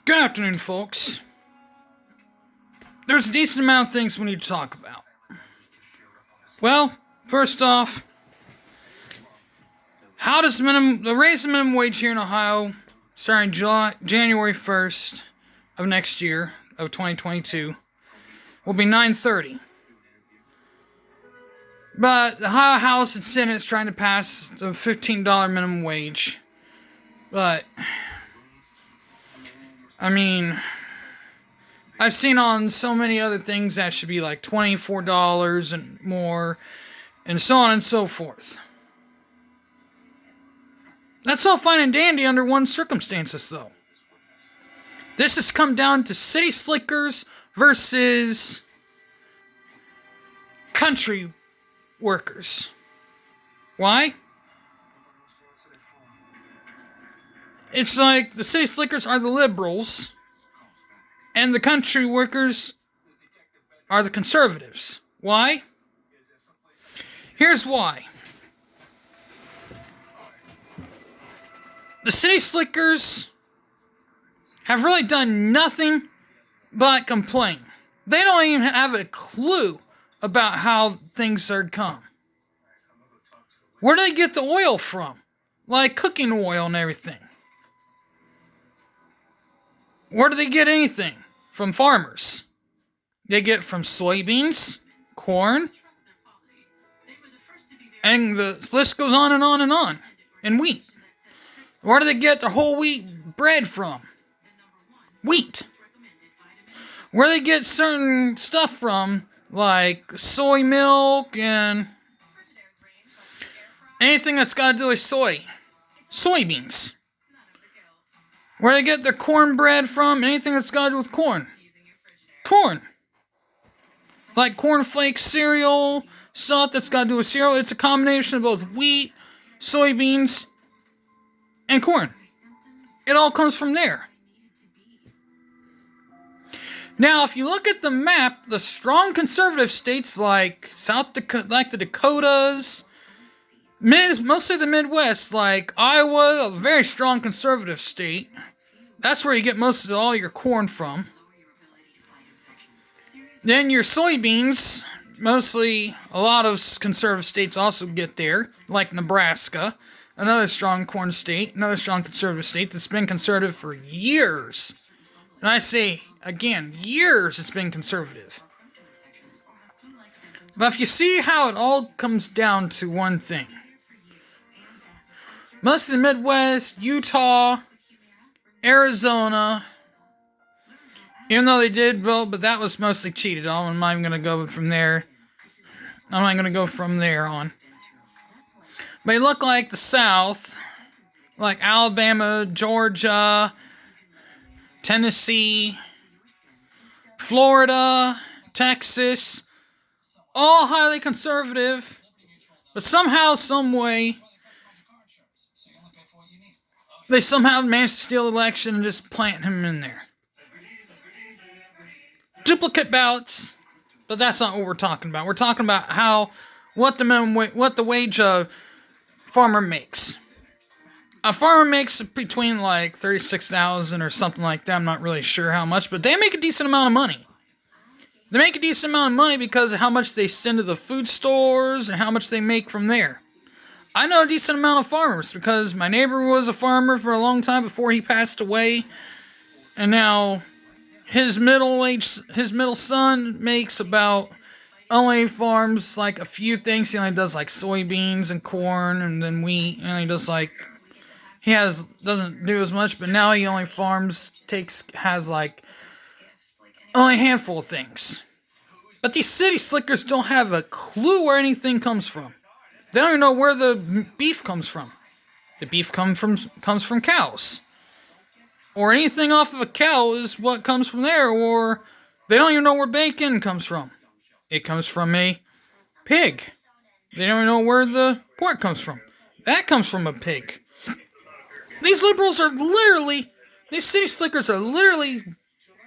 Good afternoon, folks. There's a decent amount of things we need to talk about. Well, first off, how does the raise the minimum wage here in Ohio starting January 1st of next year, of 2022, will be $9.30. But the Ohio House and Senate is trying to pass the $15 minimum wage. But, I mean, I've seen on so many other things that should be like $24 and more, and so on and so forth. That's all fine and dandy under one circumstances, though. This has come down to city slickers versus country workers. Why? It's like the city slickers are the liberals, and the country workers are the conservatives. Why? Here's why. The city slickers have really done nothing but complain. They don't even have a clue about how things are come. Where do they get the oil from? Like cooking oil and everything. Where do they get anything? From farmers. They get from soybeans, corn, and the list goes on and on and on. And wheat. Where do they get their whole wheat bread from? Wheat. Where do they get certain stuff from, like soy milk and anything that's got to do with soybeans. Where do they get their cornbread from, anything that's got to do with corn. Like cornflakes, cereal, stuff that's got to do with cereal. It's a combination of both wheat, soybeans, and corn. It all comes from there. Now, if you look at the map, the strong conservative states like like the Dakotas, mostly the Midwest, like Iowa, a very strong conservative state. That's where you get most of all your corn from. Then your soybeans, mostly a lot of conservative states also get there, like Nebraska, another strong corn state, another strong conservative state that's been conservative for years. And I say, again, years it's been conservative. But if you see how it all comes down to one thing. Most of the Midwest, Utah, Arizona, even though they did vote, but that was mostly cheated on. I'm not even going to go from there. I'm not going to go from there on. But you look like the South, like Alabama, Georgia, Tennessee, Florida, Texas, all highly conservative, but somehow, some way, they somehow managed to steal the election and just plant him in there. Duplicate ballots, but that's not what we're talking about. We're talking about what the wage of farmer makes. A farmer makes between like $36,000 or something like that. I'm not really sure how much, but they make a decent amount of money. They make a decent amount of money because of how much they send to the food stores and how much they make from there. I know a decent amount of farmers because my neighbor was a farmer for a long time before he passed away, and now his middle son makes about only farms like a few things. He only does like soybeans and corn and then wheat, and he does like. Doesn't do as much, but now he only has like only a handful of things. But these city slickers don't have a clue where anything comes from. They don't even know where the beef comes from. The beef comes from cows. Or anything off of a cow is what comes from there, or they don't even know where bacon comes from. It comes from a pig. They don't even know where the pork comes from. That comes from a pig. These city slickers are literally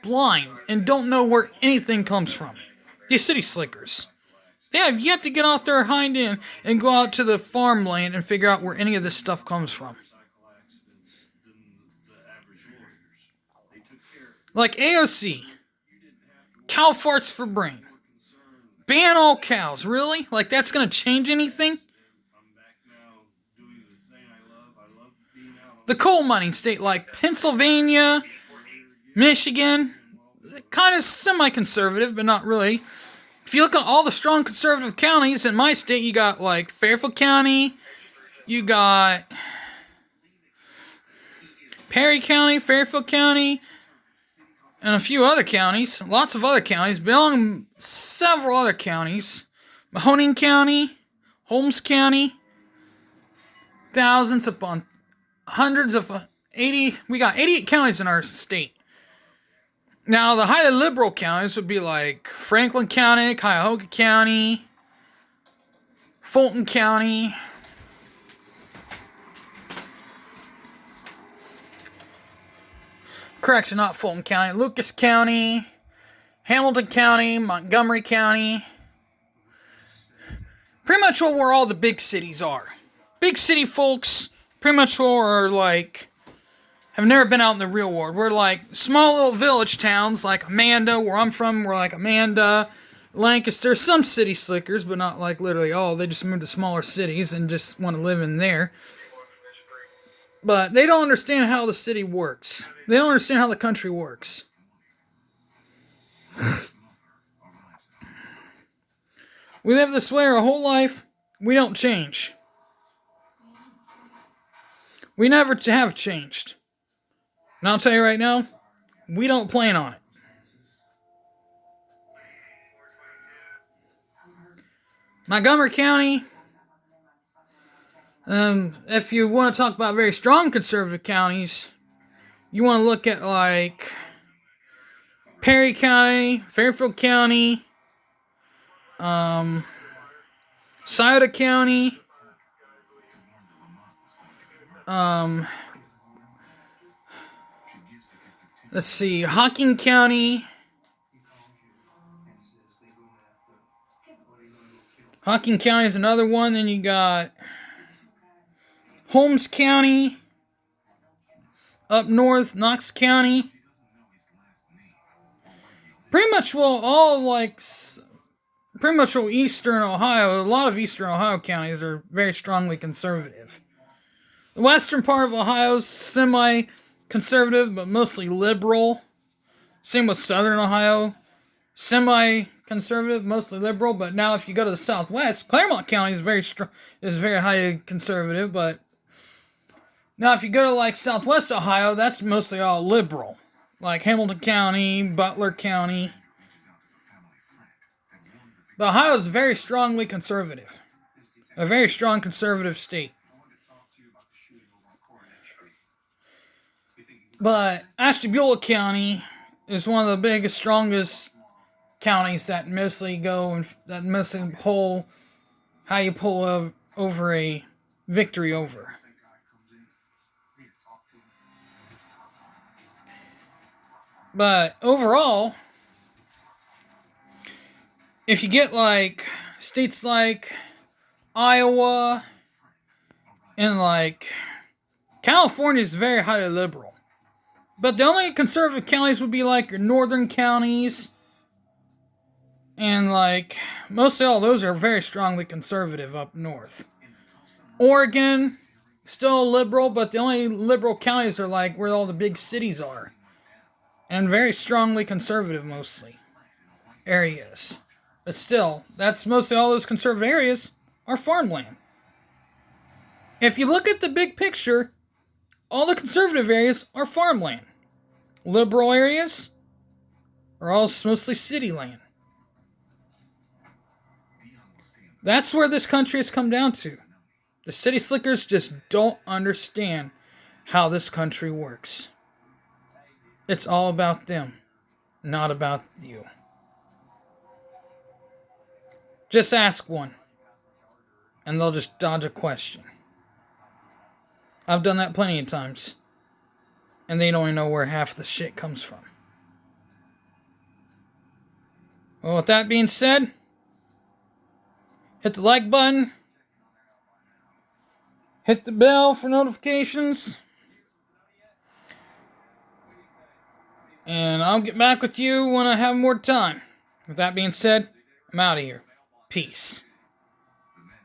blind and don't know where anything comes from. These city slickers. They have yet to get out their hind end and go out to the farmland and figure out where any of this stuff comes from. Like AOC. Cow farts for brain. Ban all cows. Really? Like that's gonna change anything? The coal mining state like Pennsylvania, Michigan, kind of semi-conservative, but not really. If you look at all the strong conservative counties in my state, you got like Fairfield County, you got Perry County, Fairfield County, and a few other counties. Lots of other counties. Belong several other counties. Mahoning County, Holmes County. Thousands upon hundreds of 80. We got 88 counties in our state. Now, the highly liberal counties would be like Franklin County, Cuyahoga County, Fulton County. Correction, not Fulton County. Lucas County, Hamilton County, Montgomery County. Pretty much where all the big cities are. Big city folks, pretty much are like, have never been out in the real world. We're like small little village towns like Amanda, where I'm from. We're like Amanda, Lancaster, some city slickers, but not like literally all. They just moved to smaller cities and just want to live in there. But they don't understand how the city works. They don't understand how the country works. We live this way our whole life. We don't change. We never have changed. And I'll tell you right now, we don't plan on it. Montgomery County, if you want to talk about very strong conservative counties, you want to look at like Perry County, Fairfield County, Scioto County, let's see, Hocking County. Hocking County is another one. Then you got Holmes County. Up north, Knox County. Pretty much pretty much eastern Ohio. A lot of eastern Ohio counties are very strongly conservative. The western part of Ohio is semi-conservative, but mostly liberal. Same with southern Ohio. Semi-conservative, mostly liberal. But now if you go to the southwest, Claremont County is very highly conservative. But now if you go to like southwest Ohio, that's mostly all liberal. Like Hamilton County, Butler County. But Ohio is very strongly conservative. A very strong conservative state. But Ashtabula County is one of the biggest, strongest counties that mostly pull how you pull over a victory over. But overall, if you get like states like Iowa and like California is very highly liberal. But the only conservative counties would be like your northern counties. And like mostly all those are very strongly conservative up north. Oregon, still liberal, but the only liberal counties are like where all the big cities are. And very strongly conservative mostly areas. But still, that's mostly all those conservative areas are farmland. If you look at the big picture, all the conservative areas are farmland. Liberal areas are all mostly city land. That's where this country has come down to. The city slickers just don't understand how this country works. It's all about them, not about you. Just ask one, and they'll just dodge a question. I've done that plenty of times, and they don't even know where half the shit comes from. Well, with that being said, hit the like button, hit the bell for notifications, And I'll get back with you when I have more time. With that being said, I'm out of here. Peace.